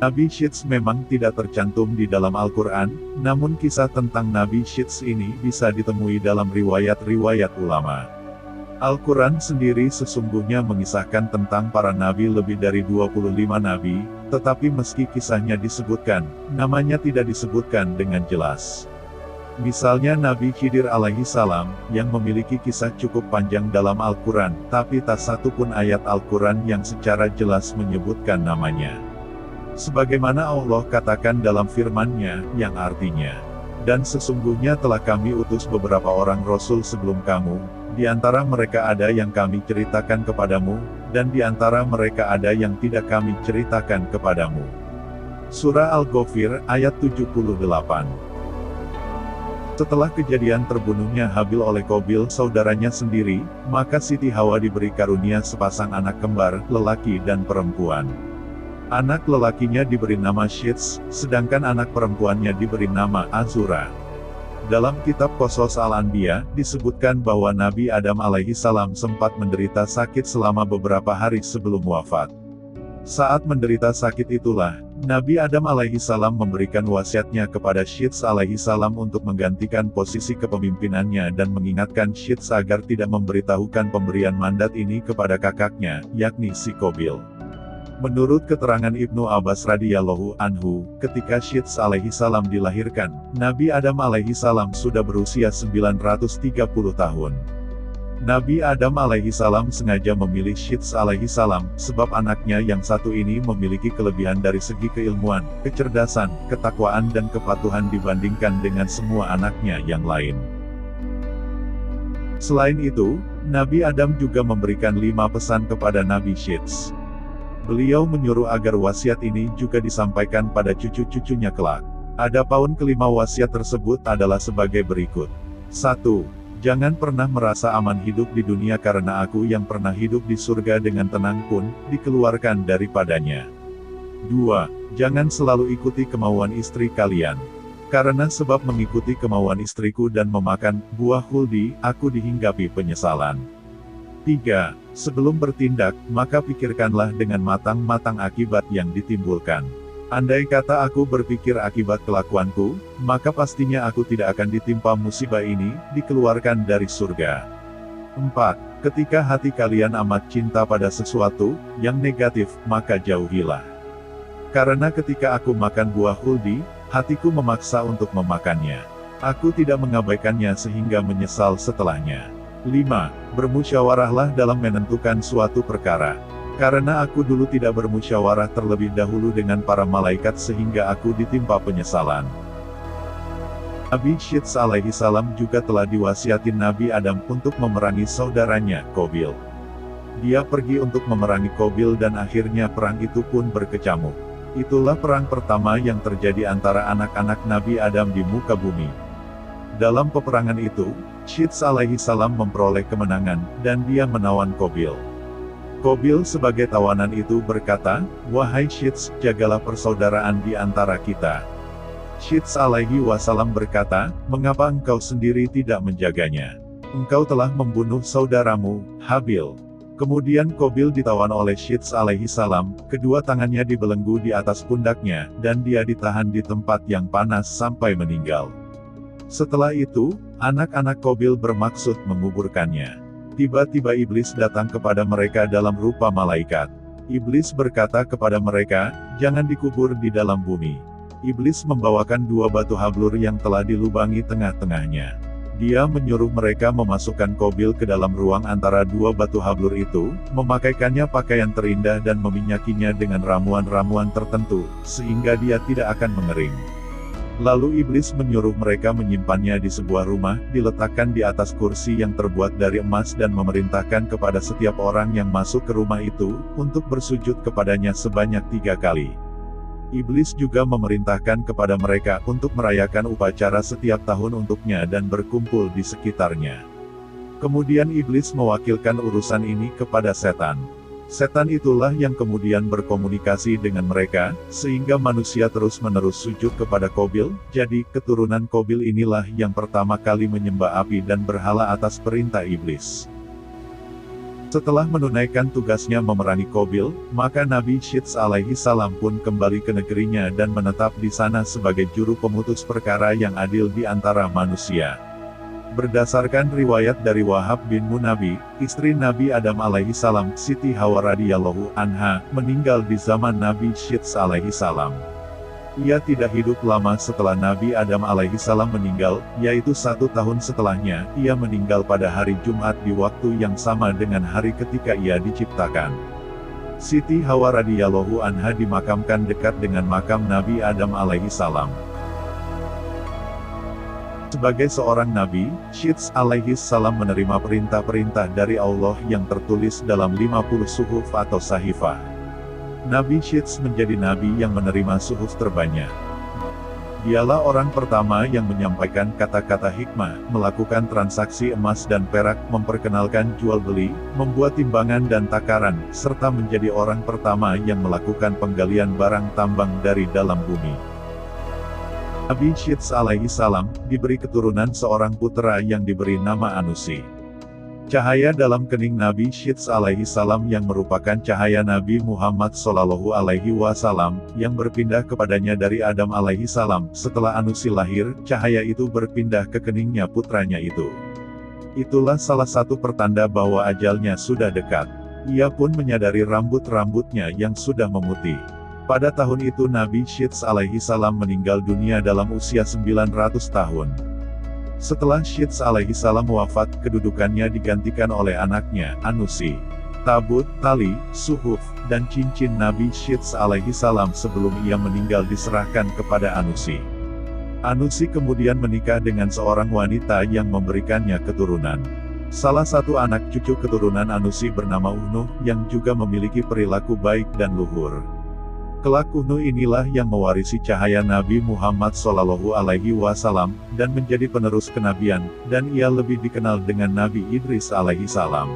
Nabi Syits memang tidak tercantum di dalam Al-Quran, namun kisah tentang Nabi Syits ini bisa ditemui dalam riwayat-riwayat ulama. Al-Quran sendiri sesungguhnya mengisahkan tentang para nabi lebih dari 25 nabi, tetapi meski kisahnya disebutkan, namanya tidak disebutkan dengan jelas. Misalnya Nabi Khidir alaihi salam, yang memiliki kisah cukup panjang dalam Al-Quran, tapi tak satu pun ayat Al-Quran yang secara jelas menyebutkan namanya. Sebagaimana Allah katakan dalam firman-Nya, yang artinya, "Dan sesungguhnya telah kami utus beberapa orang Rasul sebelum kamu, di antara mereka ada yang kami ceritakan kepadamu, dan di antara mereka ada yang tidak kami ceritakan kepadamu." Surah Al-Ghafir, ayat 78. Setelah kejadian terbunuhnya Habil oleh Qabil saudaranya sendiri, maka Siti Hawa diberi karunia sepasang anak kembar, lelaki dan perempuan. Anak lelakinya diberi nama Syits, sedangkan anak perempuannya diberi nama Azura. Dalam kitab Qasas Al-Anbiya, disebutkan bahwa Nabi Adam alaihi salam sempat menderita sakit selama beberapa hari sebelum wafat. Saat menderita sakit itulah, Nabi Adam alaihi salam memberikan wasiatnya kepada Syits alaihi salam untuk menggantikan posisi kepemimpinannya dan mengingatkan Syits agar tidak memberitahukan pemberian mandat ini kepada kakaknya, yakni si Qabil. Menurut keterangan Ibnu Abbas radhiyallahu anhu, ketika Syits alaihi salam dilahirkan, Nabi Adam alaihi salam sudah berusia 930 tahun. Nabi Adam alaihi salam sengaja memilih Syits alaihi salam, sebab anaknya yang satu ini memiliki kelebihan dari segi keilmuan, kecerdasan, ketakwaan dan kepatuhan dibandingkan dengan semua anaknya yang lain. Selain itu, Nabi Adam juga memberikan 5 pesan kepada Nabi Syits. Beliau menyuruh agar wasiat ini juga disampaikan pada cucu-cucunya kelak. Adapun kelima wasiat tersebut adalah sebagai berikut. 1. Jangan pernah merasa aman hidup di dunia karena aku yang pernah hidup di surga dengan tenang pun, dikeluarkan daripadanya. 2. Jangan selalu ikuti kemauan istri kalian. Karena sebab mengikuti kemauan istriku dan memakan buah huldi, aku dihinggapi penyesalan. 3. Sebelum bertindak, maka pikirkanlah dengan matang-matang akibat yang ditimbulkan. Andai kata aku berpikir akibat kelakuanku, maka pastinya aku tidak akan ditimpa musibah ini, dikeluarkan dari surga. 4. Ketika hati kalian amat cinta pada sesuatu yang negatif, maka jauhilah. Karena ketika aku makan buah huldi, hatiku memaksa untuk memakannya. Aku tidak mengabaikannya sehingga menyesal setelahnya. 5. Bermusyawarahlah dalam menentukan suatu perkara. Karena aku dulu tidak bermusyawarah terlebih dahulu dengan para malaikat sehingga aku ditimpa penyesalan. Nabi Syits alaihi salam juga telah diwasiatin Nabi Adam untuk memerangi saudaranya, Qabil. Dia pergi untuk memerangi Qabil dan akhirnya perang itu pun berkecamuk. Itulah perang pertama yang terjadi antara anak-anak Nabi Adam di muka bumi. Dalam peperangan itu, Syits alaihi salam memperoleh kemenangan, dan dia menawan Qabil. Qabil sebagai tawanan itu berkata, "Wahai Syits, jagalah persaudaraan di antara kita." Syits alaihi wasallam berkata, "Mengapa engkau sendiri tidak menjaganya? Engkau telah membunuh saudaramu, Habil." Kemudian Qabil ditawan oleh Syits alaihi salam, kedua tangannya dibelenggu di atas pundaknya, dan dia ditahan di tempat yang panas sampai meninggal. Setelah itu, anak-anak Qabil bermaksud menguburkannya. Tiba-tiba iblis datang kepada mereka dalam rupa malaikat. Iblis berkata kepada mereka, "Jangan dikubur di dalam bumi." Iblis membawakan 2 batu hablur yang telah dilubangi tengah-tengahnya. Dia menyuruh mereka memasukkan Qabil ke dalam ruang antara 2 batu hablur itu, memakaikannya pakaian terindah dan meminyakinya dengan ramuan-ramuan tertentu, sehingga dia tidak akan mengering. Lalu iblis menyuruh mereka menyimpannya di sebuah rumah, diletakkan di atas kursi yang terbuat dari emas dan memerintahkan kepada setiap orang yang masuk ke rumah itu, untuk bersujud kepadanya sebanyak 3 kali. Iblis juga memerintahkan kepada mereka untuk merayakan upacara setiap tahun untuknya dan berkumpul di sekitarnya. Kemudian iblis mewakilkan urusan ini kepada setan. Setan itulah yang kemudian berkomunikasi dengan mereka, sehingga manusia terus-menerus sujud kepada Qabil, jadi keturunan Qabil inilah yang pertama kali menyembah api dan berhala atas perintah iblis. Setelah menunaikan tugasnya memerangi Qabil, maka Nabi Syeds alaihi salam pun kembali ke negerinya dan menetap di sana sebagai juru pemutus perkara yang adil di antara manusia. Berdasarkan riwayat dari Wahab bin Munabi, istri Nabi Adam alaihi salam, Siti Hawa radhiyallahu anha, meninggal di zaman Nabi Syeds alaihi salam. Ia tidak hidup lama setelah Nabi Adam alaihi salam meninggal, yaitu 1 tahun setelahnya. Ia meninggal pada hari Jumat di waktu yang sama dengan hari ketika ia diciptakan. Siti Hawa radhiyallahu anha dimakamkan dekat dengan makam Nabi Adam alaihi salam. Sebagai seorang nabi, Syeds alaihi salam menerima perintah-perintah dari Allah yang tertulis dalam 50 suhuf atau sahifah. Nabi Syeds menjadi nabi yang menerima suhuf terbanyak. Dialah orang pertama yang menyampaikan kata-kata hikmah, melakukan transaksi emas dan perak, memperkenalkan jual beli, membuat timbangan dan takaran, serta menjadi orang pertama yang melakukan penggalian barang tambang dari dalam bumi. Nabi Syeds alaihi salam diberi keturunan seorang putra yang diberi nama Anusi. Cahaya dalam kening Nabi Syeds alaihi salam yang merupakan cahaya Nabi Muhammad Shallallahu alaihi wasallam yang berpindah kepadanya dari Adam alaihi salam. Setelah Anusi lahir, cahaya itu berpindah ke keningnya putranya itu. Itulah salah satu pertanda bahwa ajalnya sudah dekat. Ia pun menyadari rambut-rambutnya yang sudah memutih. Pada tahun itu Nabi Syeds alaihi salam meninggal dunia dalam usia 900 tahun. Setelah Syeds alaihi salam wafat, kedudukannya digantikan oleh anaknya, Anusi. Tabut, tali, suhuf, dan cincin Nabi Syeds alaihi salam sebelum ia meninggal diserahkan kepada Anusi. Anusi kemudian menikah dengan seorang wanita yang memberikannya keturunan. Salah satu anak cucu keturunan Anusi bernama Uhnuh, yang juga memiliki perilaku baik dan luhur. Kelak Uhnuh inilah yang mewarisi cahaya Nabi Muhammad Shallallahu alaihi wasallam, dan menjadi penerus kenabian, dan ia lebih dikenal dengan Nabi Idris alaihi salam.